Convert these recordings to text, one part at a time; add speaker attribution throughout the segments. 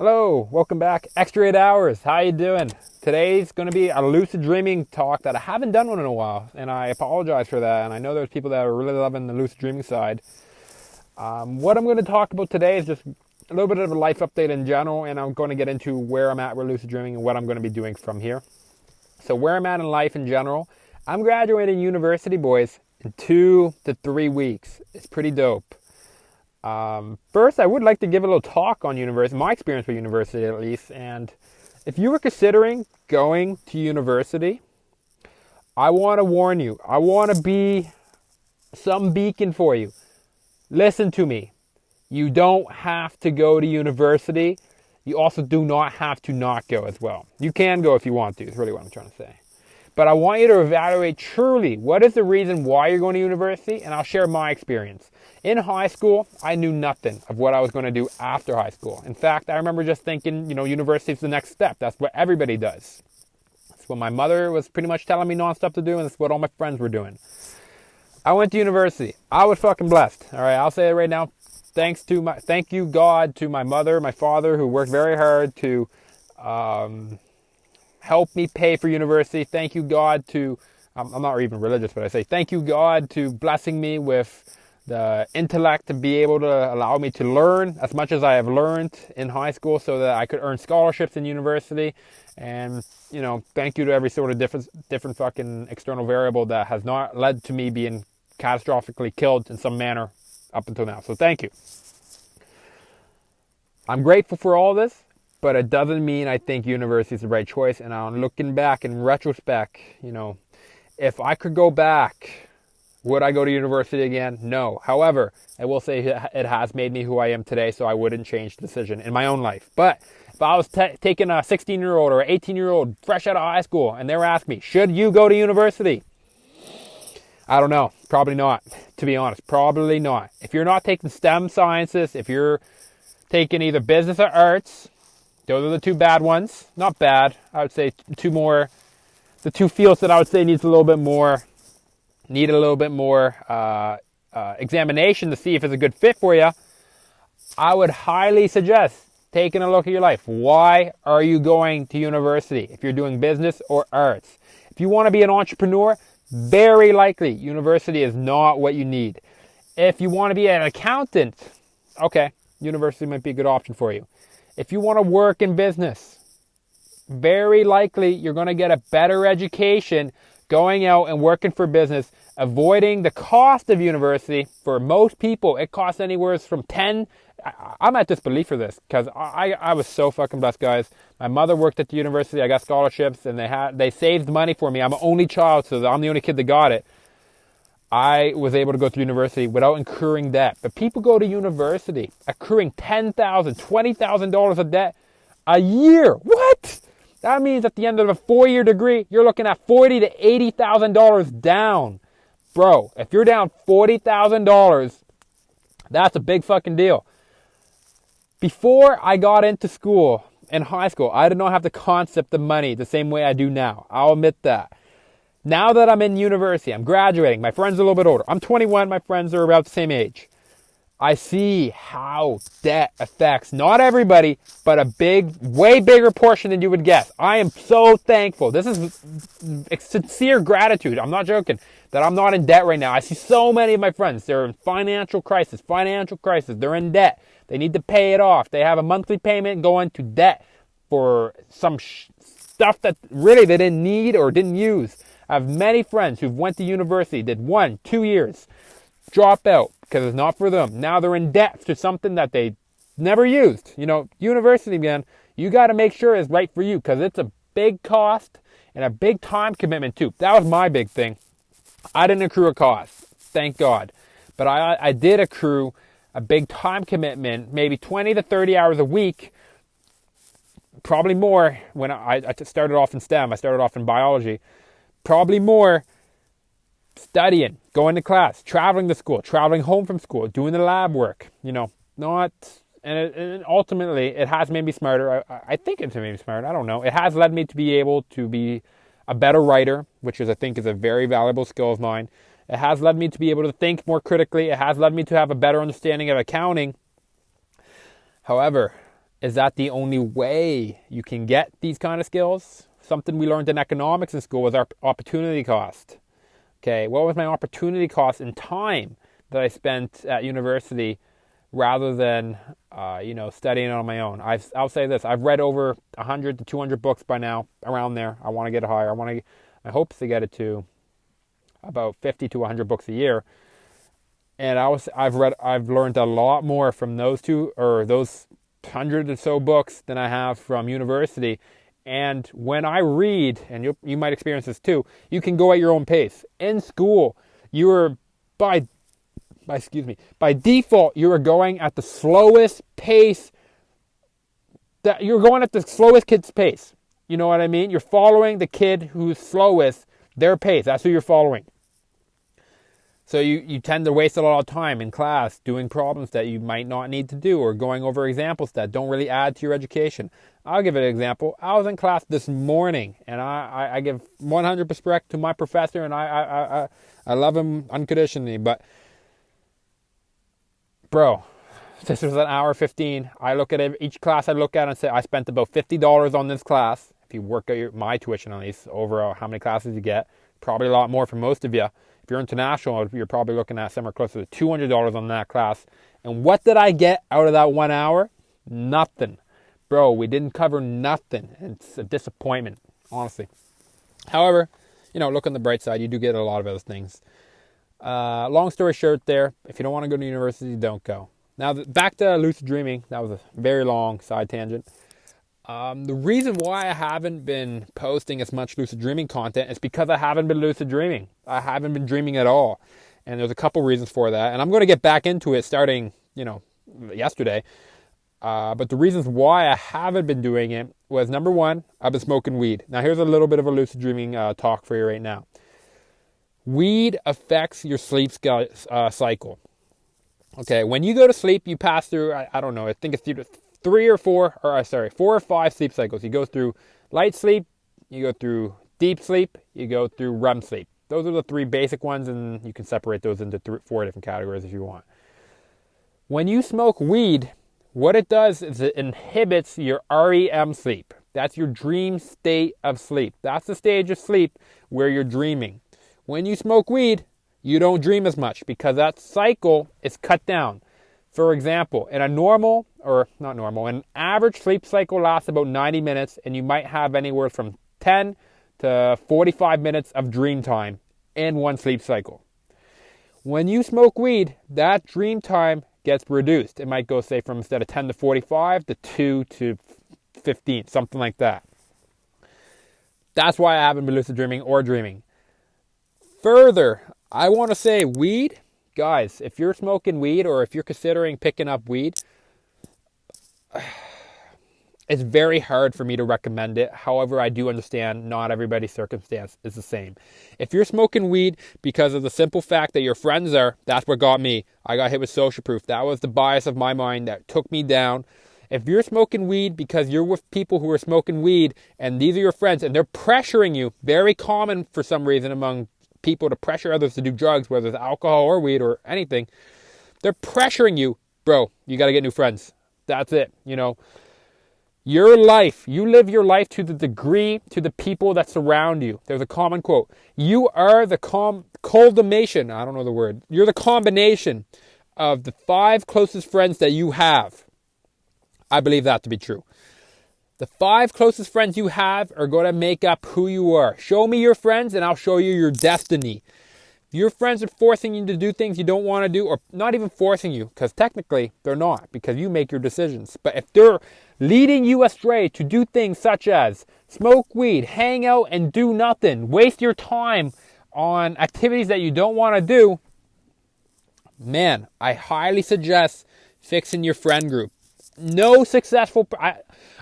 Speaker 1: Hello, welcome back. Extra 8 hours. How you doing? Today's going to be a lucid dreaming talk that I haven't done one in a while, and I apologize for that. And I know there's people that are really loving the lucid dreaming side. What I'm going to talk about today is just a little bit of a life update in general, and I'm going to get into where I'm at with lucid dreaming and what I'm going to be doing from here. So where I'm at in life in general, I'm graduating university, boys, in 2 to 3 weeks. It's pretty dope. First, I would like to give a little talk on university, my experience with university at least. And if you were considering going to university, I want to warn you. I want to be some beacon for you. Listen to me. You don't have to go to university. You also do not have to not go as well. You can go if you want to, is really what I'm trying to say. But I want you to evaluate truly what is the reason why you're going to university, and I'll share my experience. In high school, I knew nothing of what I was going to do after high school. In fact, I remember just thinking, university is the next step. That's what everybody does. That's what my mother was pretty much telling me nonstop to do, and that's what all my friends were doing. I went to university. I was fucking blessed. All right, I'll say it right now. Thank you God to my mother, my father, who worked very hard to help me pay for university. Thank you God to, I'm not even religious, but I say thank you God to blessing me with the intellect to be able to allow me to learn as much as I have learned in high school so that I could earn scholarships in university. And, thank you to every sort of different fucking external variable that has not led to me being catastrophically killed in some manner up until now. So thank you. I'm grateful for all this, but it doesn't mean I think university is the right choice. And I'm looking back in retrospect, if I could go back, would I go to university again? No. However, I will say it has made me who I am today, so I wouldn't change the decision in my own life. But if I was taking a 16-year-old or an 18-year-old fresh out of high school and they were asking me, should you go to university? I don't know. Probably not, to be honest. Probably not. If you're not taking STEM sciences, if you're taking either business or arts, those are the two bad ones. Not bad. I would say the two fields that I would say need a little bit more examination to see if it's a good fit for you. I would highly suggest taking a look at your life. Why are you going to university? If you're doing business or arts. If you want to be an entrepreneur, very likely university is not what you need. If you want to be an accountant, okay, university might be a good option for you. If you want to work in business, very likely you're going to get a better education going out and working for business, avoiding the cost of university. For most people, it costs anywhere from 10. I'm at disbelief for this because I was so fucking blessed, guys. My mother worked at the university. I got scholarships, and they saved money for me. I'm an only child, so I'm the only kid that got it. I was able to go to university without incurring debt. But people go to university accruing $10,000, $20,000 of debt a year. What? That means at the end of a 4-year degree, you're looking at $40,000 to $80,000 down. Bro, if you're down $40,000, that's a big fucking deal. Before I got into school, in high school, I did not have the concept of money the same way I do now. I'll admit that. Now that I'm in university, I'm graduating, my friends are a little bit older. I'm 21, my friends are about the same age. I see how debt affects not everybody, but a way bigger portion than you would guess. I am so thankful. This is sincere gratitude. I'm not joking that I'm not in debt right now. I see so many of my friends. They're in financial crisis. They're in debt. They need to pay it off. They have a monthly payment going to debt for some stuff that really they didn't need or didn't use. I have many friends who've went to university, did 1, 2 years, drop out because it's not for them. Now they're in debt to something that they never used. University, man, you got to make sure it's right for you because it's a big cost and a big time commitment too. That was my big thing. I didn't accrue a cost, thank God. But I did accrue a big time commitment, maybe 20 to 30 hours a week, probably more when I started off in STEM. I started off in biology. Probably more studying, going to class, traveling to school, traveling home from school, doing the lab work, and ultimately it has made me smarter. I think it's made me smarter. I don't know. It has led me to be able to be a better writer, which I think is a very valuable skill of mine. It has led me to be able to think more critically. It has led me to have a better understanding of accounting. However, Is that the only way you can get these kind of skills? Something we learned in economics in school was our opportunity cost. Okay, what was my opportunity cost in time that I spent at university rather than, studying on my own? I'll say this: I've read over 100 to 200 books by now, around there. I want to get it higher. My hope is to get it to about 50 to 100 books a year. And I've learned a lot more from those 100 or so books than I have from university. And when I read, and you might experience this too, you can go at your own pace. In school, you are by default, you are going at the slowest pace. That you're going at the slowest kid's pace. You know what I mean? You're following the kid who's slowest, their pace. That's who you're following. So you tend to waste a lot of time in class doing problems that you might not need to do, or going over examples that don't really add to your education. I'll give an example. I was in class this morning, and I give 100% respect to my professor, and I love him unconditionally. But, bro, this was an hour 15. I look at each class I look at and say, I spent about $50 on this class. If you work out my tuition, at least, over how many classes you get, probably a lot more for most of you. If you're international, you're probably looking at somewhere closer to $200 on that class. And what did I get out of that 1 hour? Nothing. Bro, we didn't cover nothing. It's a disappointment, honestly. However, look on the bright side. You do get a lot of other things. Long story short there, if you don't want to go to university, don't go. Now, back to lucid dreaming. That was a very long side tangent. The reason why I haven't been posting as much lucid dreaming content is because I haven't been lucid dreaming. I haven't been dreaming at all. And there's a couple reasons for that. And I'm going to get back into it starting, yesterday. But the reasons why I haven't been doing it was, number one, I've been smoking weed. Now, here's a little bit of a lucid dreaming talk for you right now. Weed affects your sleep cycle. Okay, when you go to sleep, you pass through, I don't know, I think it's 4 or 5 sleep cycles. You go through light sleep, you go through deep sleep, you go through REM sleep. Those are the 3 basic ones, and you can separate those into 4 different categories if you want. When you smoke weed, what it does is it inhibits your REM sleep. That's your dream state of sleep. That's the stage of sleep where you're dreaming. When you smoke weed, you don't dream as much because that cycle is cut down. For example, an average sleep cycle lasts about 90 minutes, and you might have anywhere from 10 to 45 minutes of dream time in one sleep cycle. When you smoke weed, that dream time gets reduced. It might go, say, from instead of 10 to 45 to 2 to 15, something like that. That's why I haven't been lucid dreaming or dreaming. Further, I want to say weed. Guys, if you're smoking weed or if you're considering picking up weed, it's very hard for me to recommend it. However, I do understand not everybody's circumstance is the same. If you're smoking weed because of the simple fact that your friends are, that's what got me. I got hit with social proof. That was the bias of my mind that took me down. If you're smoking weed because you're with people who are smoking weed and these are your friends and they're pressuring you, very common for some reason among people to pressure others to do drugs, whether it's alcohol or weed or anything. They're pressuring you, bro. You got to get new friends. That's it. Your life, you live your life to the degree, to the people that surround you. There's a common quote. You are the combination. I don't know the word. You're the combination of the 5 closest friends that you have. I believe that to be true. The 5 closest friends you have are going to make up who you are. Show me your friends and I'll show you your destiny. Your friends are forcing you to do things you don't want to do, or not even forcing you, because technically they're not, because you make your decisions. But if they're leading you astray to do things such as smoke weed, hang out and do nothing, waste your time on activities that you don't want to do, man, I highly suggest fixing your friend group. No successful...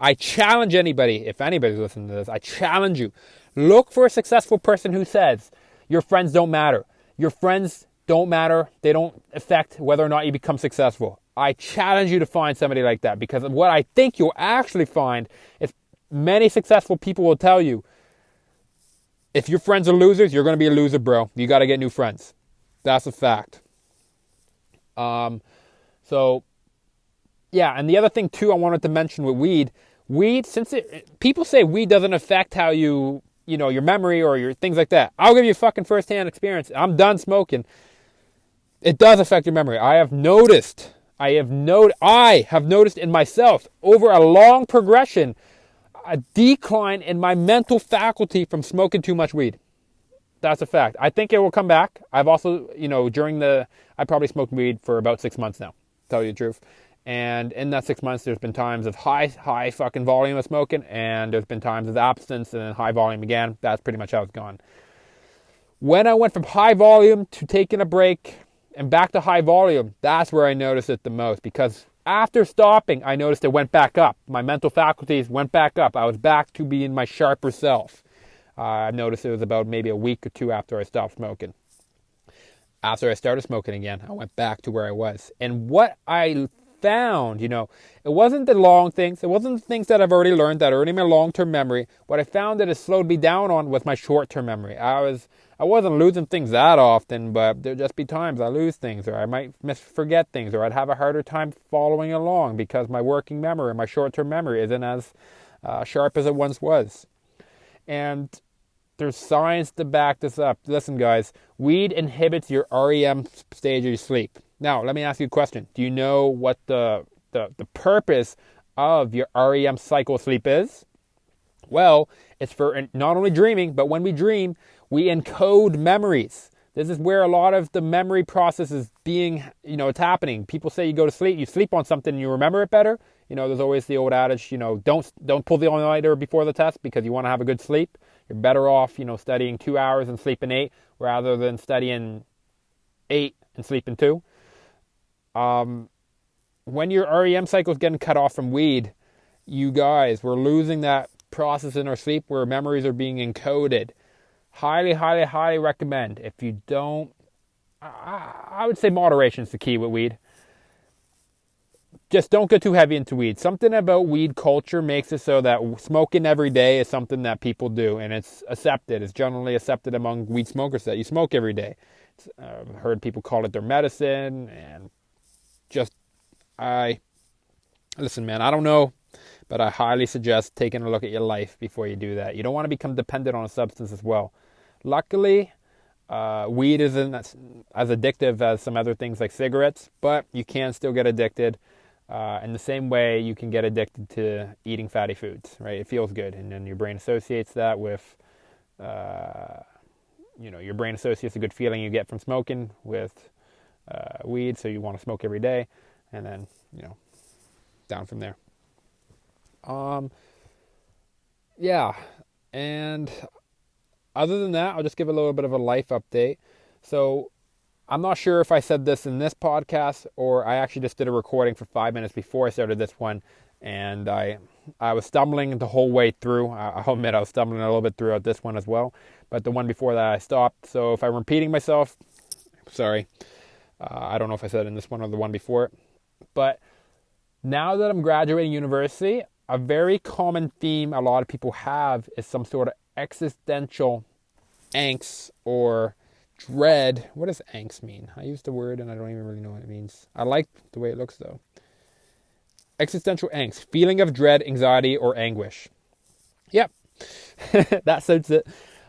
Speaker 1: I challenge anybody, if anybody's listening to this, I challenge you. Look for a successful person who says, your friends don't matter. Your friends don't matter. They don't affect whether or not you become successful. I challenge you to find somebody like that, because what I think you'll actually find is many successful people will tell you, if your friends are losers, you're going to be a loser, bro. You got to get new friends. That's a fact. So Yeah, and the other thing too I wanted to mention with weed, since people say weed doesn't affect how your memory or your things like that. I'll give you fucking firsthand experience. I'm done smoking. It does affect your memory. I have noticed in myself over a long progression a decline in my mental faculty from smoking too much weed. That's a fact. I think it will come back. I've also, I probably smoked weed for about 6 months now, to tell you the truth. And in that 6 months, there's been times of high fucking volume of smoking, and there's been times of abstinence and then high volume again. That's pretty much how it's gone. When I went from high volume to taking a break and back to high volume, that's where I noticed it the most, because after stopping, I noticed it went back up. My mental faculties went back up. I was back to being my sharper self. I noticed it was about maybe a week or two after I stopped smoking. After I started smoking again, I went back to where I was. And what I found, it wasn't the long things. It wasn't the things that I've already learned that are already in my long-term memory. What I found that it slowed me down on was my short-term memory. I wasn't losing things that often, but there'd just be times I lose things, or I might forget things, or I'd have a harder time following along because my working memory, my short-term memory isn't as sharp as it once was. And there's science to back this up. Listen, guys, weed inhibits your REM stage of your sleep. Now, let me ask you a question. Do you know what the purpose of your REM cycle sleep is? Well, it's for not only dreaming, but when we dream, we encode memories. This is where a lot of the memory process is being, it's happening. People say you go to sleep, you sleep on something and you remember it better. There's always the old adage, don't pull the all-nighter before the test because you want to have a good sleep. You're better off, studying 2 hours and sleeping 8 rather than studying 8 and sleeping 2. When your REM cycle is getting cut off from weed, you guys, we're losing that process in our sleep where memories are being encoded. Highly, highly, highly recommend. If you don't, I would say moderation is the key with weed. Just don't get too heavy into weed. Something about weed culture makes it so that smoking every day is something that people do, and it's accepted. It's generally accepted among weed smokers that you smoke every day. I've heard people call it their medicine, and listen, man, I don't know, but I highly suggest taking a look at your life before you do that. You don't want to become dependent on a substance as well. Luckily, weed isn't as addictive as some other things like cigarettes, but you can still get addicted. In the same way you can get addicted to eating fatty foods, right? It feels good, and then your brain associates that with, your brain associates a good feeling you get from smoking with weed, so you want to smoke every day, and then, down from there. Yeah, and other than that, I'll just give a little bit of a life update. So I'm not sure if I said this in this podcast or I actually just did a recording for 5 minutes before I started this one, and I was stumbling the whole way through. I'll admit I was stumbling a little bit throughout this one as well, but the one before that I stopped. So if I'm repeating myself, sorry. I don't know if I said it in this one or the one before it. But now that I'm graduating university, a very common theme a lot of people have is some sort of existential angst or dread. What does angst mean? I use the word and I don't even really know what it means. I like the way it looks though. Existential angst, feeling of dread, anxiety, or anguish. Yep, that suits it.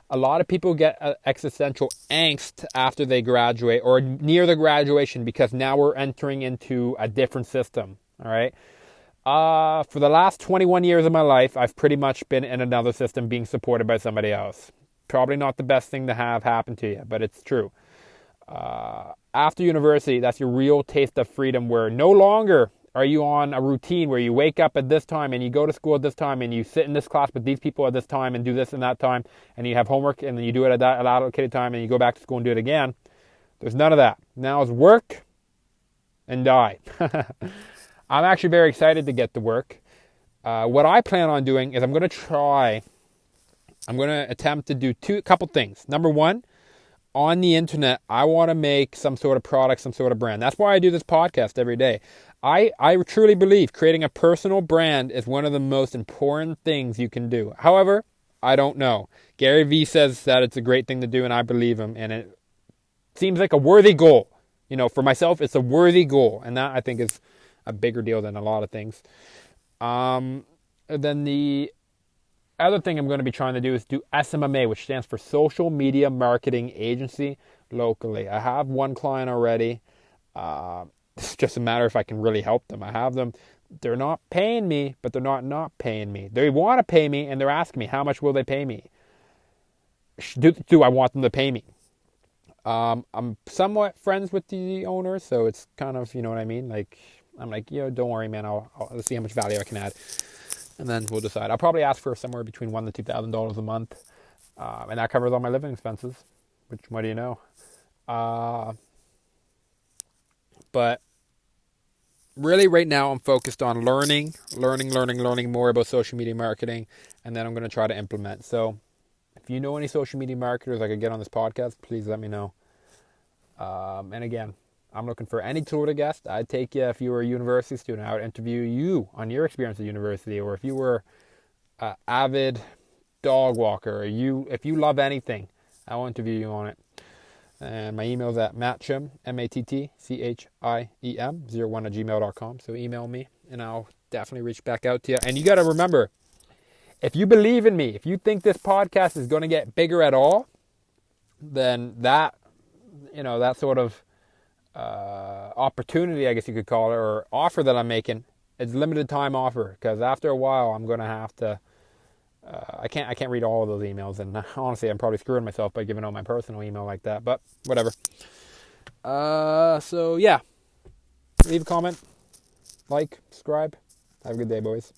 Speaker 1: A lot of people get existential angst after they graduate or near the graduation because now we're entering into a different system, all right? For the last 21 years of my life, I've pretty much been in another system being supported by somebody else. Probably not the best thing to have happen to you, but it's true. After university, that's your real taste of freedom where no longer are you on a routine where you wake up at this time and you go to school at this time and you sit in this class with these people at this time and do this and that time and you have homework and then you do it at that allocated time and you go back to school and do it again. There's none of that. To work and die. I'm actually very excited to get to work. What I plan on doing is I'm going to attempt to do a couple things. Number one, on the internet, I want to make some sort of product, some sort of brand. That's why I do this podcast every day. I truly believe creating a personal brand is one of the most important things you can do. However, I don't know. Gary Vee says that it's a great thing to do, and I believe him. And it seems like a worthy goal. For myself, it's a worthy goal. And that, I think, is a bigger deal than a lot of things. Then the other thing I'm going to be trying to do is do SMMA, which stands for Social Media Marketing Agency locally. I have one client already. It's just a matter if I can really help them. I have them. They're not paying me, but they're not paying me. They want to pay me, and they're asking me, how much will they pay me? Do I want them to pay me? I'm somewhat friends with the owner, so it's kind of, you know what I mean? Like, I'm like, don't worry, man. I'll see how much value I can add, and then we'll decide. I'll probably ask for somewhere between $1,000 to $2,000 a month, and that covers all my living expenses. Which, what do you know? But really, right now, I'm focused on learning more about social media marketing, and then I'm going to try to implement. So, if you know any social media marketers I could get on this podcast, please let me know. And again, I'm looking for any tool to guest. I'd take you if you were a university student. I would interview you on your experience at university, or if you were an avid dog walker, or if you love anything, I will interview you on it. And my email is at mattchiem, mattchiem01@gmail.com. So email me, and I'll definitely reach back out to you. And you got to remember, if you believe in me, if you think this podcast is going to get bigger at all, then that sort of opportunity, I guess you could call it, or offer that I'm making, it's limited time offer, because after a while I'm going to have to. I can't read all of those emails, and honestly, I'm probably screwing myself by giving out my personal email like that. But whatever. So yeah, leave a comment, like, subscribe. Have a good day, boys.